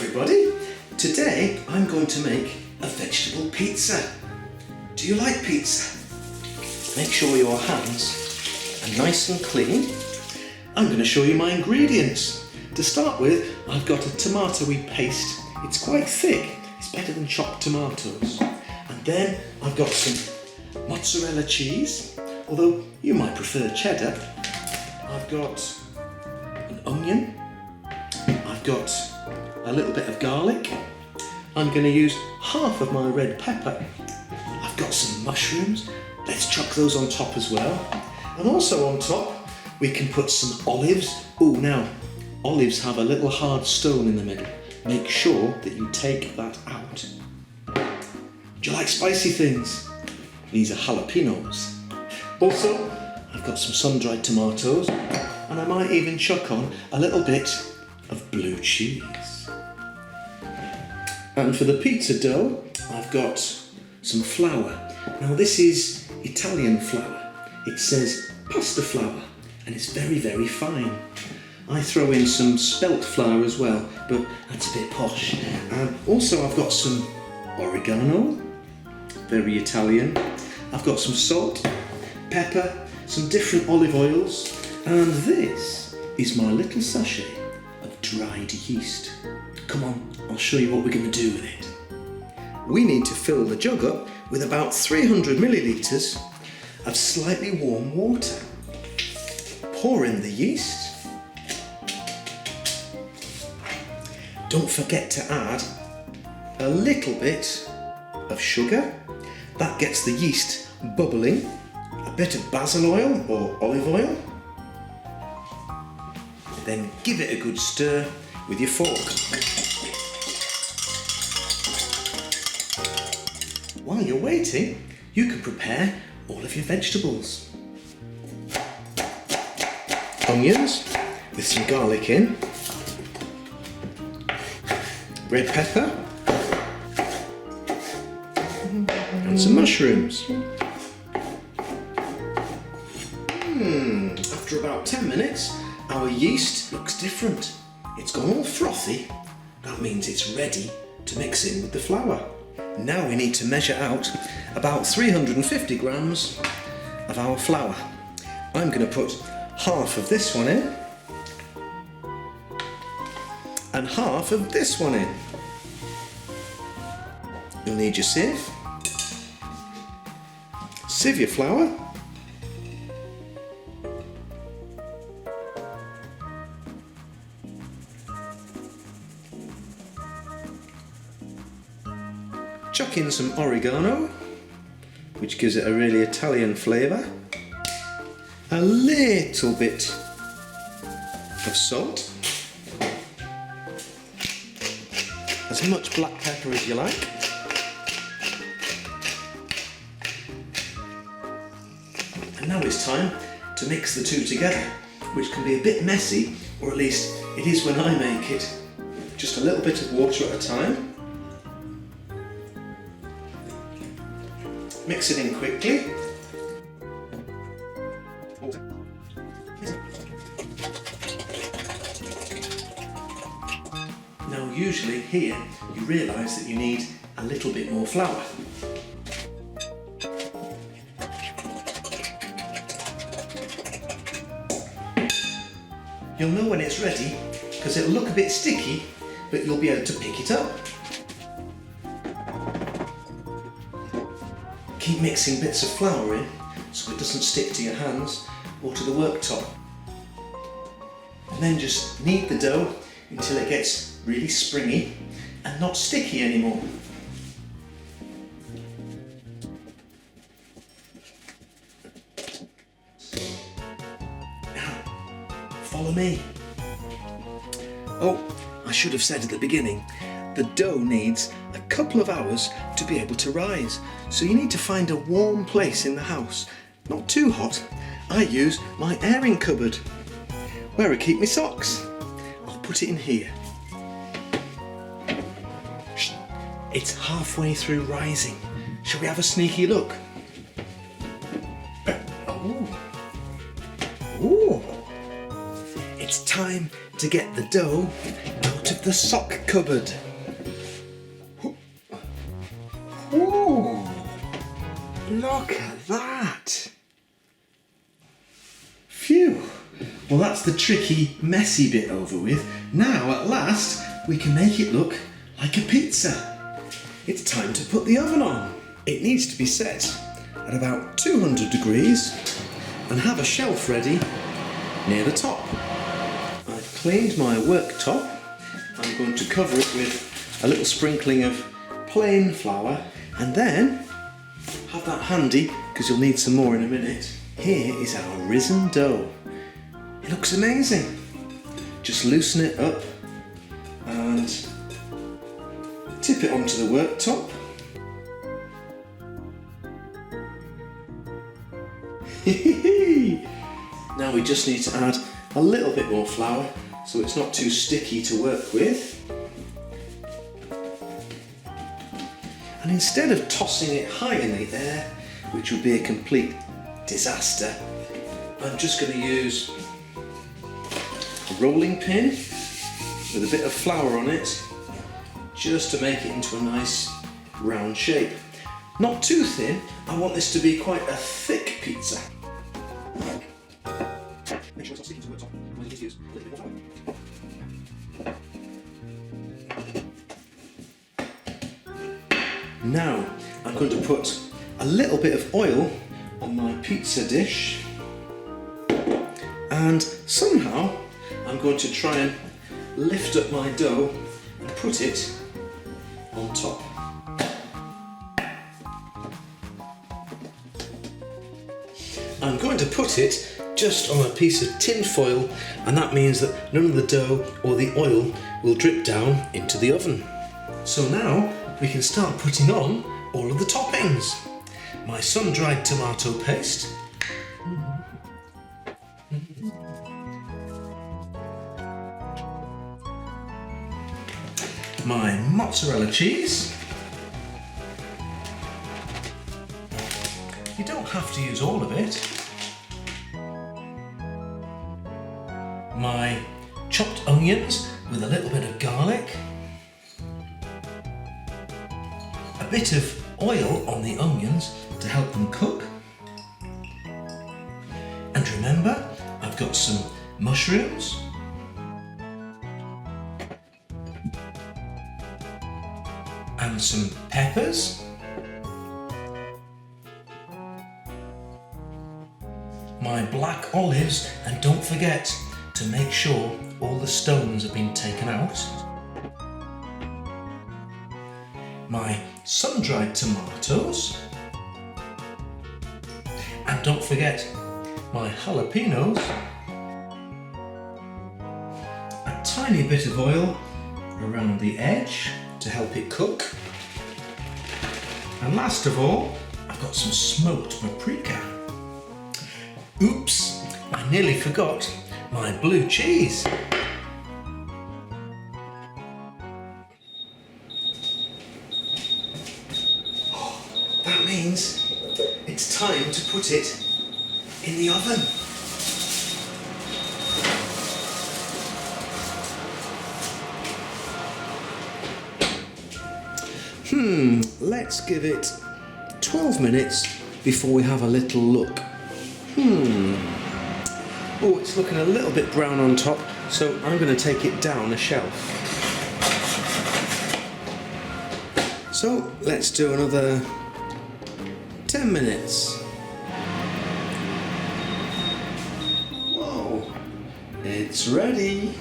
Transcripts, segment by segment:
everybody. Today I'm going to make a vegetable pizza. Do you like pizza? Make sure your hands are nice and clean. I'm going to show you my ingredients. To start with, I've got a tomatoey paste. It's quite thick. It's better than chopped tomatoes. And then I've got some mozzarella cheese, although you might prefer cheddar. I've got an onion. I've got a little bit of garlic. I'm going to use half of my red pepper. I've got some mushrooms. Let's chuck those on top as well. And also on top, we can put some olives. Oh, now, olives have a little hard stone in the middle. Make sure that you take that out. Do you like spicy things? These are jalapeños. Also, I've got some sun-dried tomatoes, and I might even chuck on a little bit of blue cheese. And for the pizza dough, I've got some flour. Now this is Italian flour. It says pasta flour, and it's very, very fine. I throw in some spelt flour as well, but that's a bit posh. And also I've got some oregano, very Italian. I've got some salt, pepper, some different olive oils, and this is my little sachet of dried yeast. Come on, I'll show you what we're going to do with it. We need to fill the jug up with about 300 millilitres of slightly warm water. Pour in the yeast. Don't forget to add a little bit of sugar. That gets the yeast bubbling. A bit of basil oil or olive oil. Then give it a good stir with your fork. While you're waiting, you can prepare all of your vegetables. Onions with some garlic in, red pepper, and some mushrooms. After about 10 minutes, our yeast looks different. It's gone all frothy. That means it's ready to mix in with the flour. Now we need to measure out about 350 grams of our flour. I'm going to put half of this one in and half of this one in. You'll need your sieve. Sieve your flour. Chuck in some oregano, which gives it a really Italian flavour. A little bit of salt. As much black pepper as you like. And now it's time to mix the two together, which can be a bit messy, or at least it is when I make it. Just a little bit of water at a time. Mix it in quickly. Now usually here you realise that you need a little bit more flour. You'll know when it's ready because it'll look a bit sticky, but you'll be able to pick it up. Keep mixing bits of flour in so it doesn't stick to your hands or to the worktop. And then just knead the dough until it gets really springy and not sticky anymore. Now, follow me. Oh, I should have said at the beginning, the dough needs a couple of hours to be able to rise. So you need to find a warm place in the house. Not too hot. I use my airing cupboard, where I keep my socks. I'll put it in here. It's halfway through rising. Shall we have a sneaky look? Ooh. Ooh. it's time to get the dough out of the sock cupboard. Ooh, look at that. Phew. Well, that's the tricky, messy bit over with. Now, at last, we can make it look like a pizza. It's time to put the oven on. It needs to be set at about 200 degrees and have a shelf ready near the top. I've cleaned my worktop. I'm going to cover it with a little sprinkling of plain flour and then have that handy because you'll need some more in a minute. Here is our risen dough. It looks amazing. Just loosen it up and tip it onto the worktop. Now we just need to add a little bit more flour so it's not too sticky to work with. And instead of tossing it high in the air, which would be a complete disaster, I'm just going to use a rolling pin with a bit of flour on it just to make it into a nice round shape. Not too thin, I want this to be quite a thick pizza. Make sure it's not sticking to the top. I'm going to use a little bit more flour. Now I'm going to put a little bit of oil on my pizza dish and somehow I'm going to try and lift up my dough and put it on top. I'm going to put it just on a piece of tin foil, and that means that none of the dough or the oil will drip down into the oven. So now we can start putting on all of the toppings. My sun-dried tomato paste, my mozzarella cheese. You don't have to use all of it. My chopped onions with a little bit of garlic. A bit of oil on the onions to help them cook. And remember, I've got some mushrooms. And some peppers. My black olives, and don't forget to make sure all the stones have been taken out. My sun-dried tomatoes. And don't forget my jalapeños. A tiny bit of oil around the edge to help it cook. And last of all, I've got some smoked paprika. Oops, I nearly forgot my blue cheese. That means it's time to put it in the oven. Let's give it 12 minutes before we have a little look. Oh, it's looking a little bit brown on top, so I'm going to take it down a shelf. So let's do another 10 minutes. Whoa, it's ready.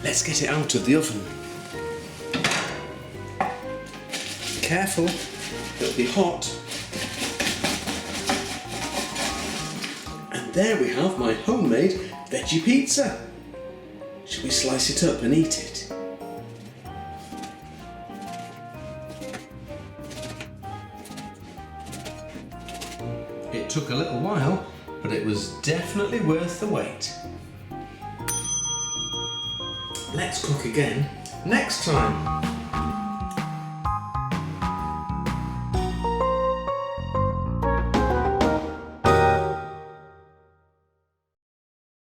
Let's get it out of the oven. Careful, it'll be hot. And there we have my homemade veggie pizza. Shall we slice it up and eat it? It took a little while, but it was definitely worth the wait. Let's cook again next time.